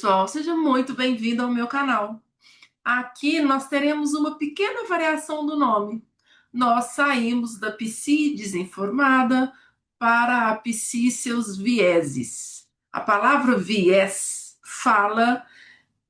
pessoal, seja muito bem-vindo ao meu canal. Aqui nós teremos uma pequena variação do nome. Nós saímos da psi desinformada para a psi e seus vieses. A palavra viés fala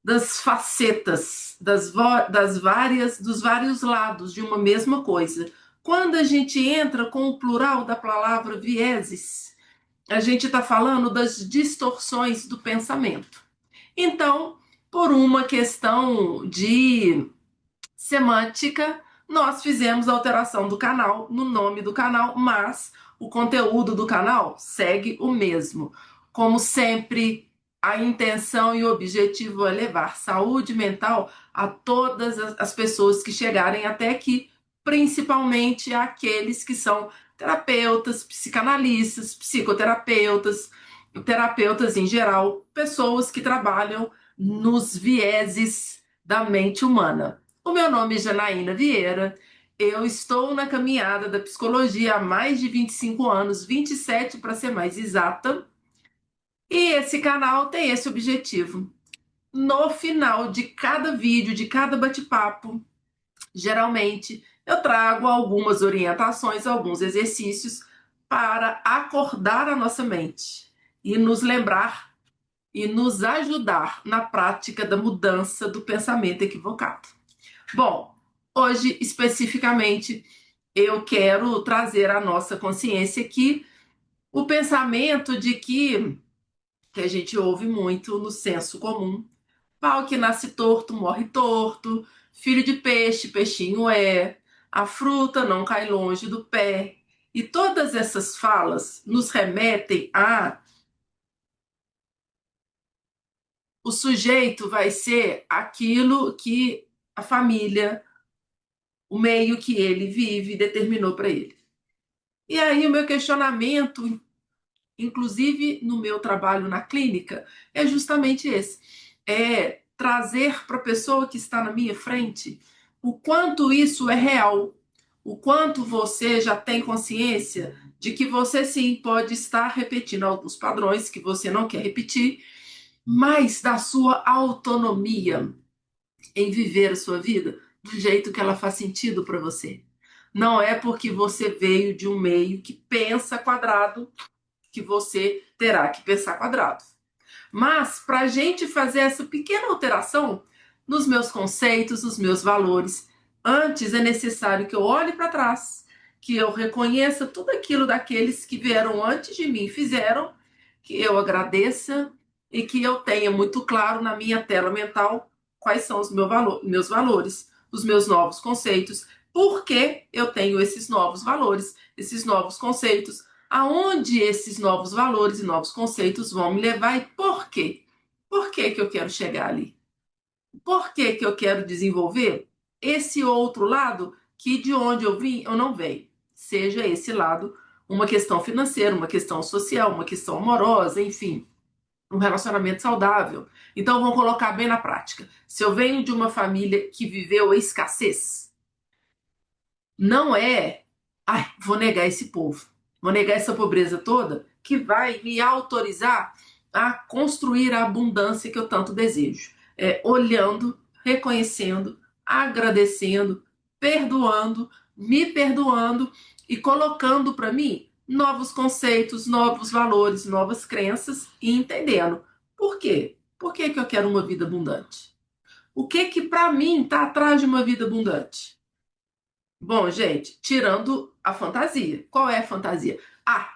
das facetas, dos vários lados de uma mesma coisa. Quando a gente entra com o plural da palavra vieses, a gente está falando das distorções do pensamento. Então, por uma questão de semântica, nós fizemos a alteração do canal, no nome do canal, mas o conteúdo do canal segue o mesmo. Como sempre, a intenção e o objetivo é levar saúde mental a todas as pessoas que chegarem até aqui, principalmente aqueles que são terapeutas, psicanalistas, psicoterapeutas, terapeutas em geral, pessoas que trabalham nos vieses da mente humana. O meu nome é Janaína Vieira, eu estou na caminhada da psicologia há mais de 25 anos, 27 para ser mais exata, e esse canal tem esse objetivo. No final de cada vídeo, de cada bate-papo, geralmente eu trago algumas orientações, alguns exercícios para acordar a nossa mente e nos lembrar e nos ajudar na prática da mudança do pensamento equivocado. Bom, hoje especificamente eu quero trazer à nossa consciência aqui o pensamento de que a gente ouve muito no senso comum: pau que nasce torto, morre torto, filho de peixe, peixinho é, a fruta não cai longe do pé. E todas essas falas nos remetem a o sujeito vai ser aquilo que a família, o meio que ele vive, determinou para ele. E aí o meu questionamento, inclusive no meu trabalho na clínica, é justamente esse: é trazer para a pessoa que está na minha frente o quanto isso é real, o quanto você já tem consciência de que você sim pode estar repetindo alguns padrões que você não quer repetir, mas da sua autonomia em viver a sua vida do jeito que ela faz sentido para você. Não é porque você veio de um meio que pensa quadrado que você terá que pensar quadrado. Mas para a gente fazer essa pequena alteração nos meus conceitos, nos meus valores, antes é necessário que eu olhe para trás, que eu reconheça tudo aquilo daqueles que vieram antes de mim fizeram, que eu agradeça e que eu tenha muito claro na minha tela mental quais são os meus valores, os meus novos conceitos, por que eu tenho esses novos valores, esses novos conceitos, aonde esses novos valores e novos conceitos vão me levar e por quê? Por que que eu quero chegar ali? Por que que eu quero desenvolver esse outro lado que de onde eu vim eu não venho? Seja esse lado uma questão financeira, uma questão social, uma questão amorosa, enfim, um relacionamento saudável. Então vamos colocar bem na prática. Se eu venho de uma família que viveu a escassez, não é, ai, vou negar esse povo, vou negar essa pobreza toda, que vai me autorizar a construir a abundância que eu tanto desejo. É, olhando, reconhecendo, agradecendo, perdoando, me perdoando e colocando para mim novos conceitos, novos valores, novas crenças e entendendo. Por quê? Por que que eu quero uma vida abundante? O que que para mim está atrás de uma vida abundante? Bom, gente, tirando a fantasia. Qual é a fantasia? Ah,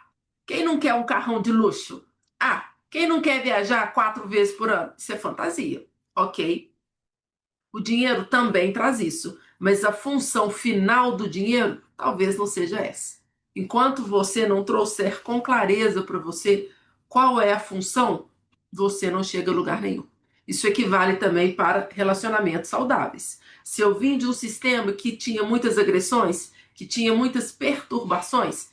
quem não quer um carrão de luxo? Ah, quem não quer viajar 4 vezes por ano? Isso é fantasia, ok? O dinheiro também traz isso, mas a função final do dinheiro talvez não seja essa. Enquanto você não trouxer com clareza para você qual é a função, você não chega a lugar nenhum. Isso equivale também para relacionamentos saudáveis. Se eu vim de um sistema que tinha muitas agressões, que tinha muitas perturbações,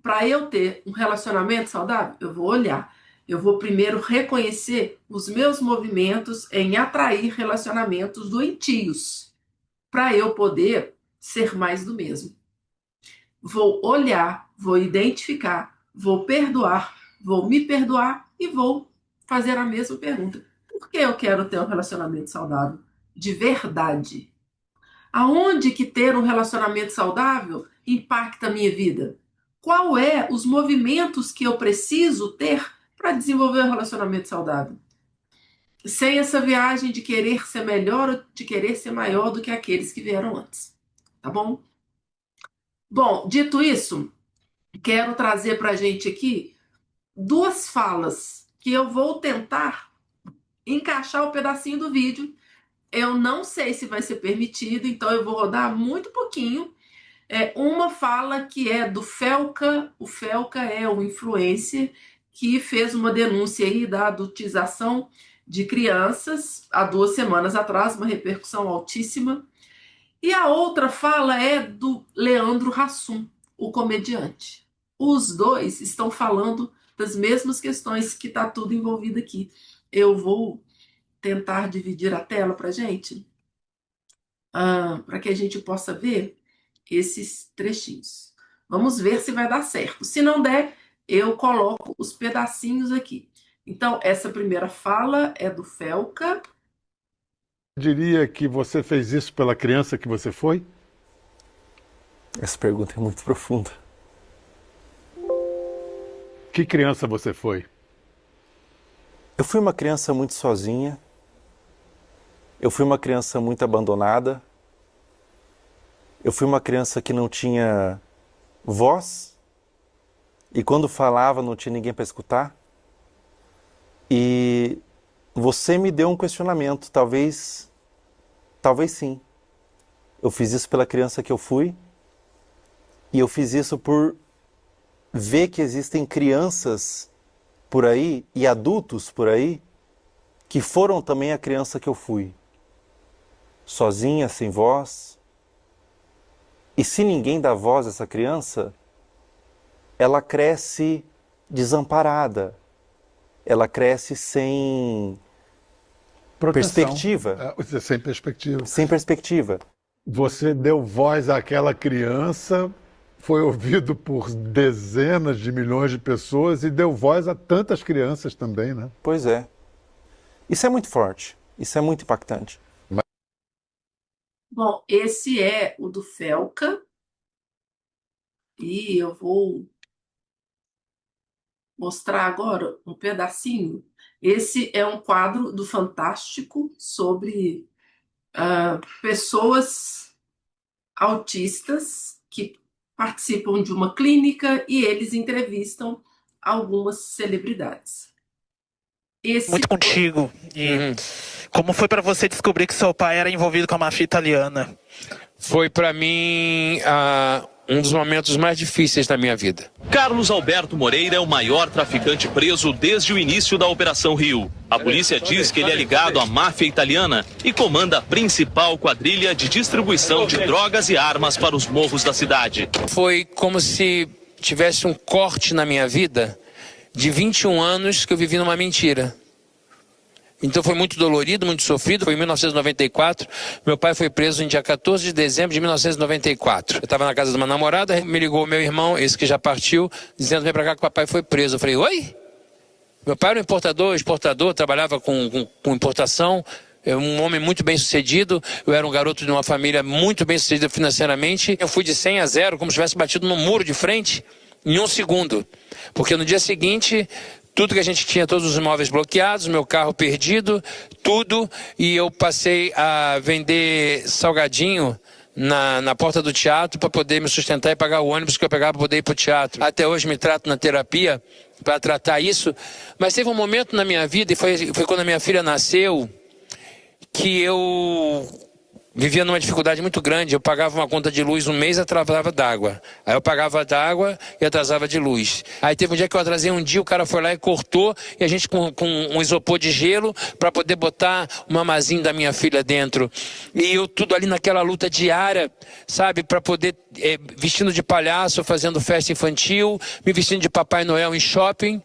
para eu ter um relacionamento saudável, eu vou olhar. Eu vou primeiro reconhecer os meus movimentos em atrair relacionamentos doentios, para eu poder ser mais do mesmo. Vou olhar, vou identificar, vou perdoar, vou me perdoar e vou fazer a mesma pergunta: por que eu quero ter um relacionamento saudável de verdade? Aonde que ter um relacionamento saudável impacta a minha vida? Qual é os movimentos que eu preciso ter para desenvolver um relacionamento saudável? Sem essa viagem de querer ser melhor ou de querer ser maior do que aqueles que vieram antes. Tá bom? Bom, dito isso, quero trazer para a gente aqui duas falas que eu vou tentar encaixar o pedacinho do vídeo. Eu não sei se vai ser permitido, então eu vou rodar muito pouquinho. Uma fala que é do Felca. O Felca é um influencer que fez uma denúncia aí da adultização de crianças há 2 semanas atrás, uma repercussão altíssima. E a outra fala é do Leandro Hassum, o comediante. Os dois estão falando das mesmas questões que está tudo envolvido aqui. Eu vou tentar dividir a tela para gente, para que a gente possa ver esses trechinhos. Vamos ver se vai dar certo. Se não der, eu coloco os pedacinhos aqui. Então, essa primeira fala é do Felca. Diria que você fez isso pela criança que você foi? Essa pergunta é muito profunda. Que criança você foi? Eu fui uma criança muito sozinha. Eu fui uma criança muito abandonada. Eu fui uma criança que não tinha voz. E quando falava não tinha ninguém para escutar. E você me deu um questionamento. Talvez sim. Eu fiz isso pela criança que eu fui. E eu fiz isso por ver que existem crianças por aí e adultos por aí que foram também a criança que eu fui. Sozinha, sem voz. E se ninguém dá voz a essa criança, ela cresce desamparada. Ela cresce sem perspectiva. Sem perspectiva. Sem perspectiva. Você deu voz àquela criança, foi ouvido por dezenas de milhões de pessoas e deu voz a tantas crianças também, né? Pois é. Isso é muito forte. Isso é muito impactante. Bom, esse é o do Felca. E eu vou mostrar agora um pedacinho. Esse é um quadro do Fantástico sobre pessoas autistas que participam de uma clínica e eles entrevistam algumas celebridades. Muito contigo. E como foi para você descobrir que seu pai era envolvido com a máfia italiana? Foi para mim um dos momentos mais difíceis da minha vida. Carlos Alberto Moreira é o maior traficante preso desde o início da Operação Rio. A polícia diz que ele é ligado à máfia italiana e comanda a principal quadrilha de distribuição de drogas e armas para os morros da cidade. Foi como se tivesse um corte na minha vida de 21 anos que eu vivi numa mentira. Então foi muito dolorido, muito sofrido. Foi em 1994, meu pai foi preso no dia 14 de dezembro de 1994. Eu estava na casa de uma namorada, me ligou meu irmão, esse que já partiu, dizendo: vem pra cá que o papai foi preso. Eu falei: oi? Meu pai era um exportador, trabalhava com importação, um homem muito bem sucedido. Eu era um garoto de uma família muito bem sucedida financeiramente. Eu fui de 100 a 0, como se tivesse batido no muro de frente, em 1 segundo. Porque no dia seguinte, tudo que a gente tinha, todos os imóveis bloqueados, meu carro perdido, tudo, e eu passei a vender salgadinho na porta do teatro para poder me sustentar e pagar o ônibus que eu pegava para poder ir para o teatro. Até hoje me trato na terapia para tratar isso, mas teve um momento na minha vida, e foi quando a minha filha nasceu, que eu vivia numa dificuldade muito grande. Eu pagava uma conta de luz um mês e atrasava d'água. Aí eu pagava d'água e atrasava de luz. Aí teve um dia que eu atrasei um dia, o cara foi lá e cortou, e a gente com um isopor de gelo para poder botar o mamazinho da minha filha dentro. E eu tudo ali naquela luta diária, sabe, para poder, vestindo de palhaço, fazendo festa infantil, me vestindo de Papai Noel em shopping,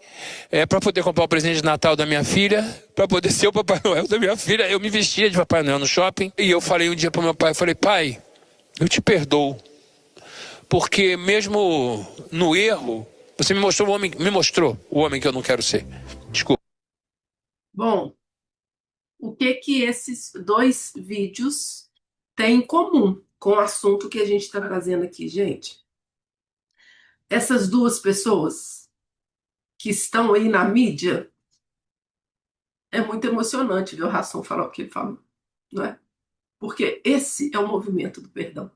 para poder comprar o presente de Natal da minha filha, para poder ser o Papai Noel da minha filha. Eu me vestia de Papai Noel no shopping, e eu falei um dia para meu pai, falei: pai, eu te perdoo, porque mesmo no erro, você me mostrou o homem que eu não quero ser. Desculpa. Bom, o que que esses dois vídeos têm em comum com o assunto que a gente está trazendo aqui, gente. Essas duas pessoas que estão aí na mídia, é muito emocionante ver o Rasson falar o que ele falou, não é? Porque esse é o movimento do perdão.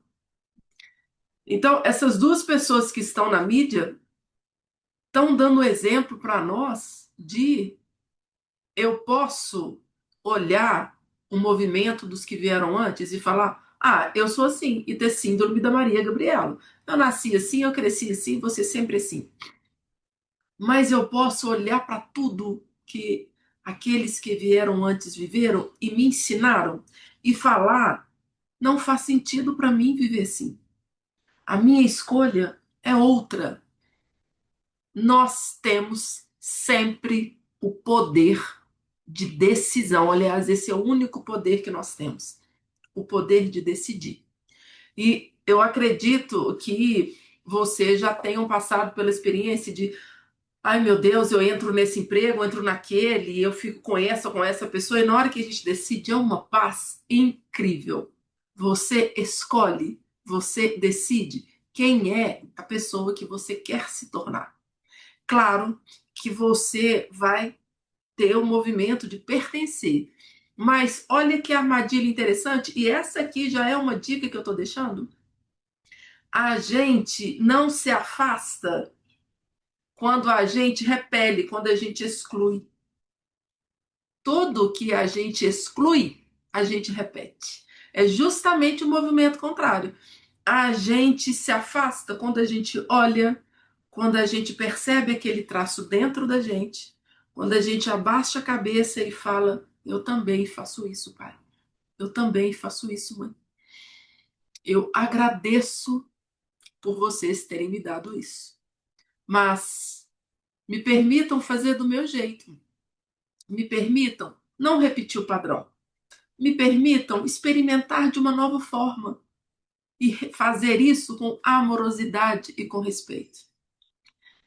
Então, essas duas pessoas que estão na mídia estão dando exemplo para nós de eu posso olhar o movimento dos que vieram antes e falar: ah, eu sou assim, e ter síndrome da Maria Gabriela. Eu nasci assim, eu cresci assim, você sempre assim. Mas eu posso olhar para tudo que aqueles que vieram antes viveram e me ensinaram e falar: não faz sentido para mim viver assim. A minha escolha é outra. Nós temos sempre o poder de decisão. Aliás, esse é o único poder que nós temos, o poder de decidir. E eu acredito que vocês já tenham passado pela experiência de: ai meu Deus, eu entro nesse emprego, eu entro naquele, eu fico com essa pessoa, e na hora que a gente decide é uma paz incrível. Você escolhe, você decide quem é a pessoa que você quer se tornar. Claro que você vai ter o movimento de pertencer. Mas olha que armadilha interessante, e essa aqui já é uma dica que eu estou deixando. A gente não se afasta quando a gente repele, quando a gente exclui. Tudo que a gente exclui, a gente repete. É justamente o movimento contrário. A gente se afasta quando a gente olha, quando a gente percebe aquele traço dentro da gente, quando a gente abaixa a cabeça e fala: eu também faço isso, pai. Eu também faço isso, mãe. Eu agradeço por vocês terem me dado isso. Mas me permitam fazer do meu jeito. Me permitam não repetir o padrão. Me permitam experimentar de uma nova forma e fazer isso com amorosidade e com respeito.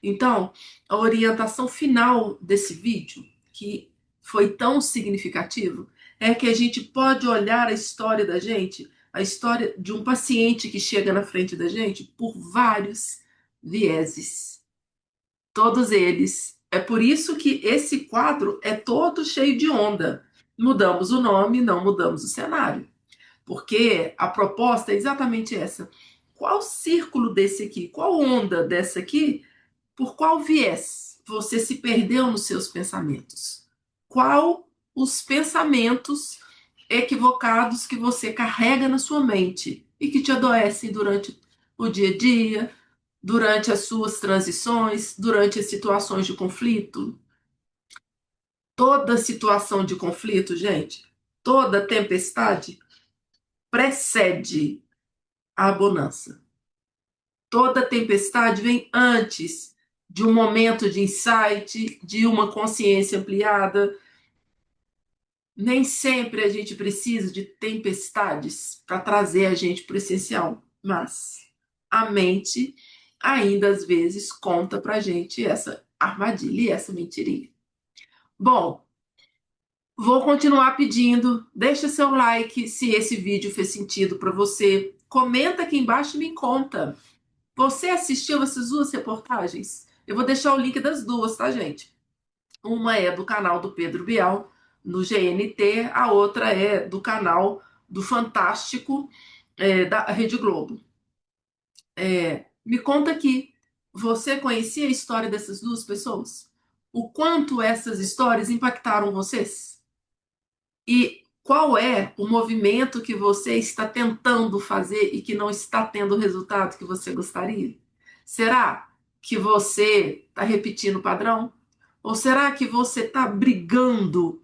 Então, a orientação final desse vídeo, que foi tão significativo, é que a gente pode olhar a história da gente, a história de um paciente que chega na frente da gente, por vários vieses. Todos eles. É por isso que esse quadro é todo cheio de onda. Mudamos o nome, não mudamos o cenário. Porque a proposta é exatamente essa. Qual círculo desse aqui, qual onda dessa aqui, por qual viés você se perdeu nos seus pensamentos? Qual os pensamentos equivocados que você carrega na sua mente e que te adoecem durante o dia a dia, durante as suas transições, durante as situações de conflito? Toda situação de conflito, gente, toda tempestade precede a bonança. Toda tempestade vem antes de um momento de insight, de uma consciência ampliada. Nem sempre a gente precisa de tempestades para trazer a gente para o essencial, mas a mente ainda às vezes conta para a gente essa armadilha e essa mentirinha. Bom, vou continuar pedindo, deixa seu like se esse vídeo fez sentido para você, comenta aqui embaixo e me conta. Você assistiu essas duas reportagens? Eu vou deixar o link das duas, tá, gente? Uma é do canal do Pedro Bial, no GNT, a outra é do canal do Fantástico, da Rede Globo. Me conta aqui, você conhecia a história dessas duas pessoas? O quanto essas histórias impactaram vocês? E qual é o movimento que você está tentando fazer e que não está tendo o resultado que você gostaria? Será que você está repetindo o padrão? Ou será que você está brigando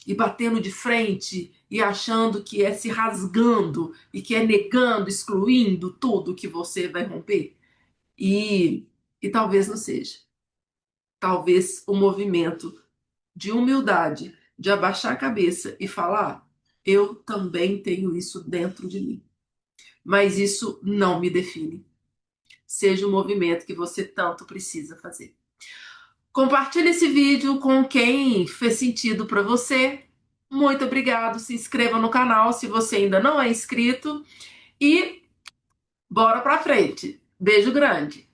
e batendo de frente e achando que é se rasgando e que é negando, excluindo tudo que você vai romper? E talvez não seja. Talvez o movimento de humildade, de abaixar a cabeça e falar: eu também tenho isso dentro de mim, mas isso não me define. Seja o movimento que você tanto precisa fazer. Compartilhe esse vídeo com quem fez sentido para você. Muito obrigado. Se inscreva no canal se você ainda não é inscrito. E bora pra frente. Beijo grande.